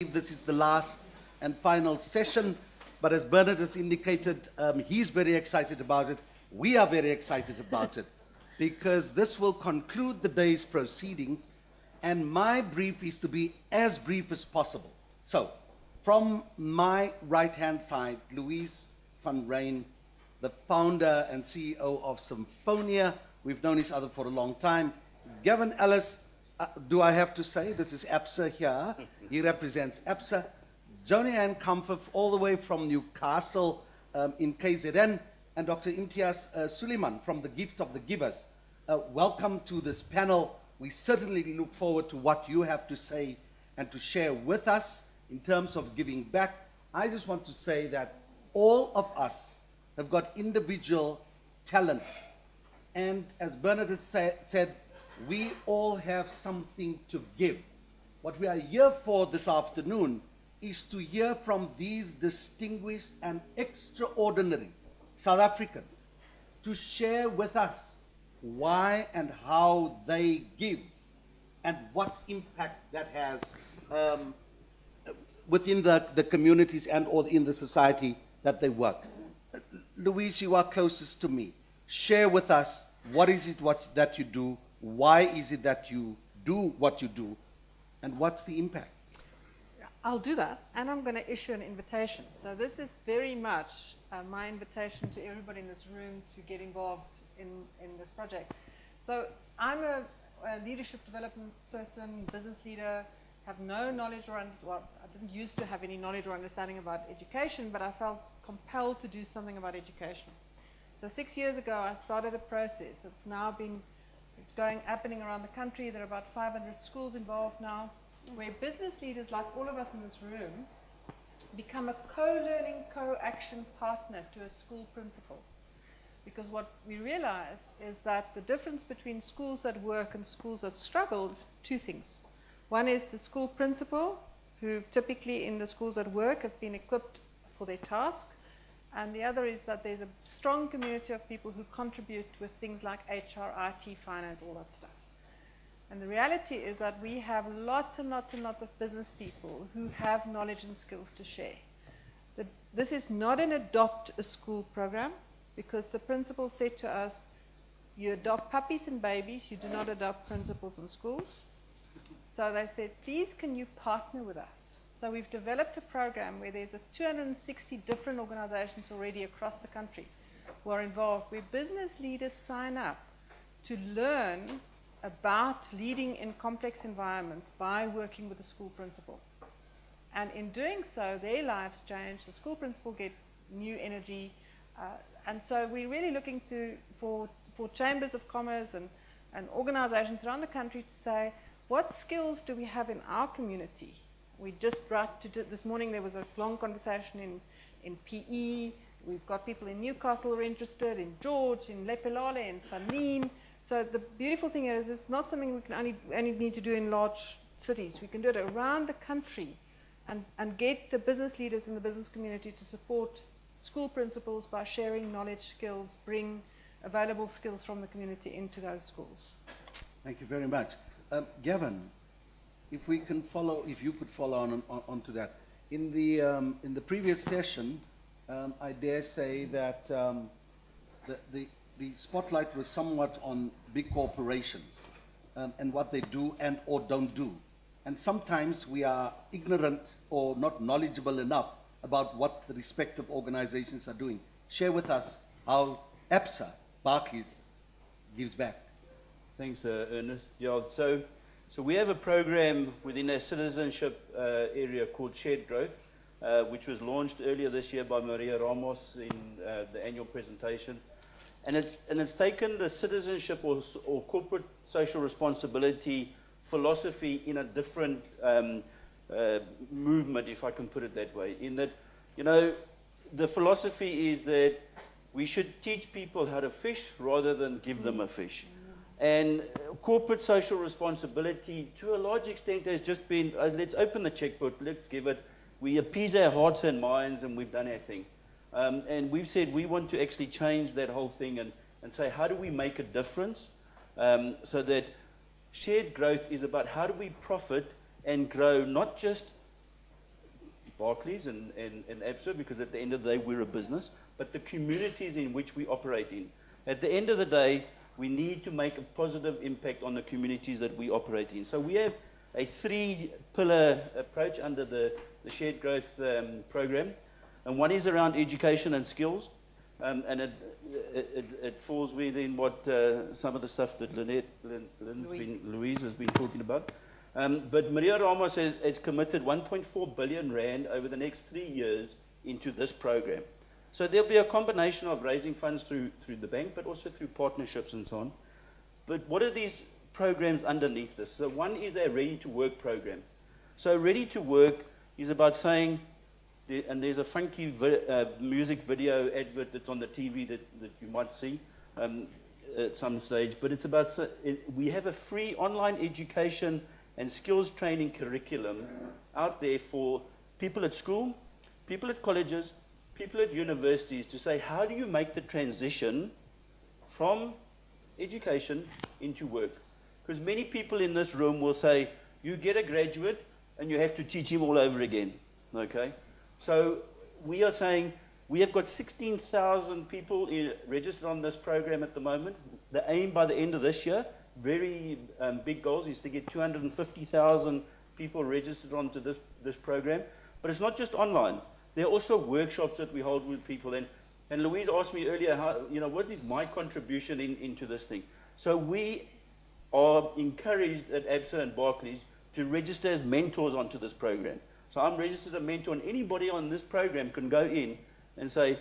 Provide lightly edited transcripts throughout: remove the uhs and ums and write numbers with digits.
This is the last and final session, but as Bernard has indicated, he's very excited about it. We are very excited about it because this will conclude the day's proceedings, and my brief is to be as brief as possible. So, from my right-hand side, Louise van Rijn, the founder and CEO of Symphonia. We've known each other for a long time. Gavin Ellis, do I have to say, this is APSA here. He represents APSA. Joni Ann Comfort, all the way from Newcastle in KZN, and Dr. Imtiaz Suleiman from the Gift of the Givers. Welcome to this panel. We certainly look forward to what you have to say and to share with us in terms of giving back. I just want to say that all of us have got individual talent. And as Bernard has said, we all have something to give. What we are here for this afternoon is to hear from these distinguished and extraordinary South Africans to share with us why and how they give and what impact that has within the communities and or in the society that they work. Louise, you are closest to me. Share with us what is it that you do, why is it that you do what you do, and what's the impact? I'll do that, and I'm going to issue an invitation. So this is very much my invitation to everybody in this room to get involved in this project. So I'm a leadership development person, business leader, have no knowledge or, well, I didn't used to have any knowledge or understanding about education, but I felt compelled to do something about education. So 6 years ago, I started a process. It's now been, happening around the country. There are about 500 schools involved now, where business leaders like all of us in this room become a co-learning, co-action partner to a school principal. Because what we realized is that the difference between schools that work and schools that struggle is two things. One is the school principal, who typically in the schools that work have been equipped for their task. And the other is that there's a strong community of people who contribute with things like HR, IT, finance, all that stuff. And the reality is that we have lots and lots and lots of business people who have knowledge and skills to share. This is not an adopt a school program, because the principal said to us, you adopt puppies and babies, you do not adopt principals and schools. So they said, please can you partner with us? So we've developed a program where there's 260 different organizations already across the country who are involved, where business leaders sign up to learn about leading in complex environments by working with the school principal. And in doing so, their lives change, the school principal get new energy, and so we're really looking for chambers of commerce and organizations around the country to say, what skills do we have in our community? We just this morning there was a long conversation in PE. We've got people in Newcastle who are interested, in George, in Lepelale, in Tzaneen. So the beautiful thing is it's not something we can only need to do in large cities. We can do it around the country and get the business leaders in the business community to support school principals by sharing knowledge, skills, bring available skills from the community into those schools. Thank you very much. Gavin, if you could follow on to that. In the previous session, I dare say that the spotlight was somewhat on big corporations and what they do and or don't do. And sometimes we are ignorant or not knowledgeable enough about what the respective organizations are doing. Share with us how APSA, Barclays, gives back. Thanks, Ernest. Yeah, so we have a program within our citizenship area called Shared Growth, which was launched earlier this year by Maria Ramos in the annual presentation. And it's taken the citizenship or corporate social responsibility philosophy in a different movement, if I can put it that way. In that, the philosophy is that we should teach people how to fish rather than give them a fish. And corporate social responsibility, to a large extent, has just been, let's open the checkbook, let's give it. We appease our hearts and minds, and we've done our thing. And we've said we want to actually change that whole thing and say, how do we make a difference so that shared growth is about how do we profit and grow not just Barclays and ABSA, because at the end of the day, we're a business, but the communities in which we operate in. At the end of the day, we need to make a positive impact on the communities that we operate in. So we have a 3-pillar approach under the Shared Growth program. And one is around education and skills. And it falls within what some of the stuff that Louise has been talking about. But Maria Ramos has committed 1.4 billion rand over the next 3 years into this program. So there'll be a combination of raising funds through the bank, but also through partnerships and so on. But what are these programs underneath this? So one is a Ready to Work program. So Ready to Work is about saying, and there's a funky music video advert that's on the TV that you might see at some stage, but it's about, we have a free online education and skills training curriculum out there for people at school, people at colleges, people at universities to say, how do you make the transition from education into work? Because many people in this room will say, you get a graduate and you have to teach him all over again, okay? So we are saying we have got 16,000 people registered on this program at the moment. The aim by the end of this year, very big goals, is to get 250,000 people registered onto this program. But it's not just online. There are also workshops that we hold with people. And Louise asked me earlier, what is my contribution into this thing? So we are encouraged at ABSA and Barclays to register as mentors onto this program. So I'm registered a mentor, and anybody on this program can go in and say,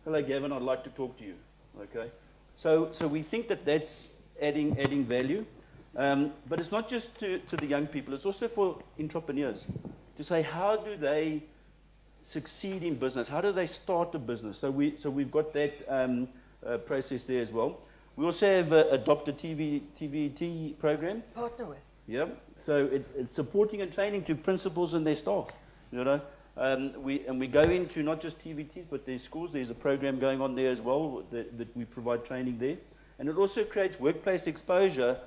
hello, Gavin, I'd like to talk to you. Okay? So we think that that's adding value. But it's not just to the young people. It's also for entrepreneurs to say, how do they succeed in business? How do they start a business? So we've got that process there as well. We also have Adopt a TVT program. Partner with. Yeah, so it's supporting and training to principals and their staff, we go into not just TVTs, but there's schools. There's a program going on there as well that we provide training there. And it also creates workplace exposure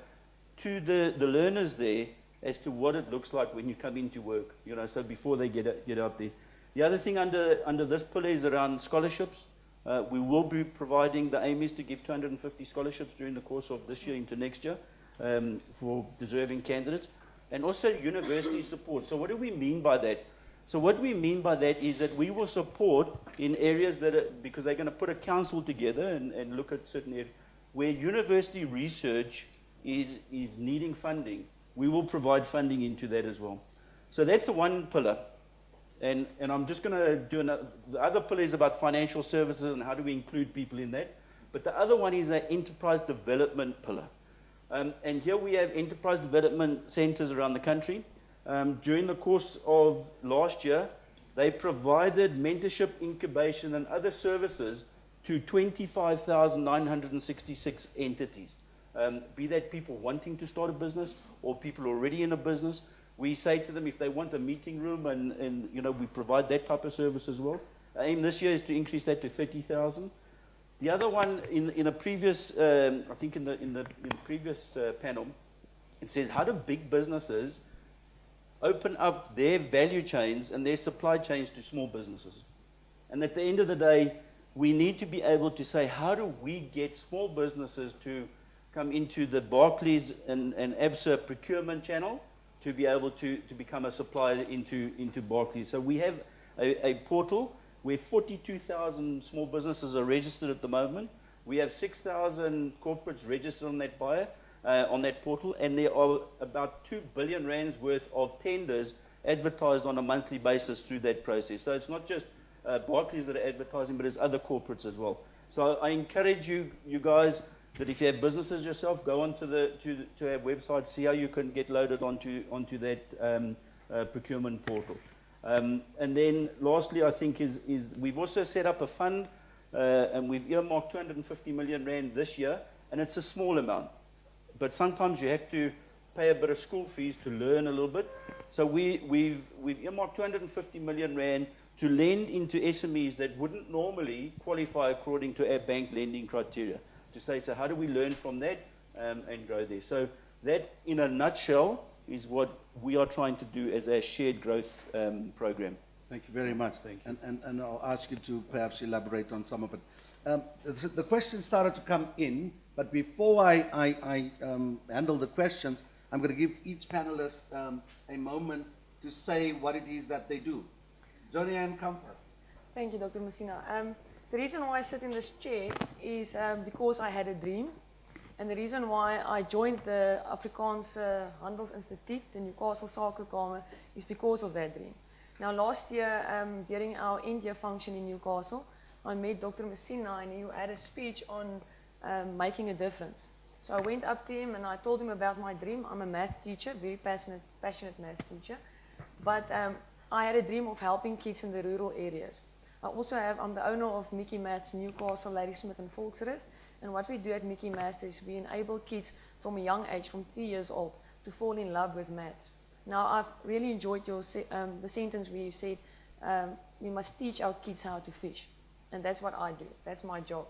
to the learners there as to what it looks like when you come into work, so before they get out there. The other thing under this pillar is around scholarships. We will be providing, the aim is to give 250 scholarships during the course of this year into next year. For deserving candidates, and also university support. So what do we mean by that? So what we mean by that is that we will support in areas because they're going to put a council together and look at certain areas where university research is needing funding. We will provide funding into that as well. So that's the one pillar. And I'm just going to do the other pillar is about financial services and how do we include people in that. But the other one is the enterprise development pillar. And here we have enterprise development centers around the country. During the course of last year, they provided mentorship, incubation, and other services to 25,966 entities. Be that people wanting to start a business or people already in a business. We say to them if they want a meeting room, and we provide that type of service as well. Our aim this year is to increase that to 30,000. The other one in a previous, I think in the previous panel, it says how do big businesses open up their value chains and their supply chains to small businesses? And at the end of the day, we need to be able to say how do we get small businesses to come into the Barclays and ABSA procurement channel to be able to become a supplier into Barclays. So we have a portal where 42,000 small businesses are registered at the moment. We have 6,000 corporates registered on that on that portal, and there are about 2 billion rands worth of tenders advertised on a monthly basis through that process. So it's not just Barclays that are advertising, but it's other corporates as well. So I encourage you guys that if you have businesses yourself, go onto to our website, see how you can get loaded onto that procurement portal. And then lastly, I think is we've also set up a fund and we've earmarked 250 million rand this year, and it's a small amount. But sometimes you have to pay a bit of school fees to learn a little bit. So we've earmarked 250 million rand to lend into SMEs that wouldn't normally qualify according to our bank lending criteria. To say, so how do we learn from that and grow there? So that, in a nutshell, is what we are trying to do as a shared growth program. Thank you very much. Thank you. And I'll ask you to perhaps elaborate on some of it. The questions started to come in, but before I handle the questions, I'm going to give each panelist a moment to say what it is that they do. Johnny Ann Comfort. Thank you, Dr. Messina. The reason why I sit in this chair is because I had a dream. And the reason why I joined the Afrikaanse Handelsinstituut, the Newcastle Sakekamer, is because of that dream. Now, last year, during our India function in Newcastle, I met Dr. Messina and he had a speech on making a difference. So I went up to him and I told him about my dream. I'm a math teacher, very passionate math teacher. But I had a dream of helping kids in the rural areas. I'm the owner of Mickey Maths Newcastle, Ladysmith and Volksrust. And what we do at Mickey Maths is we enable kids from a young age, from 3 years old, to fall in love with maths. Now, I've really enjoyed the sentence where you said we must teach our kids how to fish. And that's what I do. That's my job.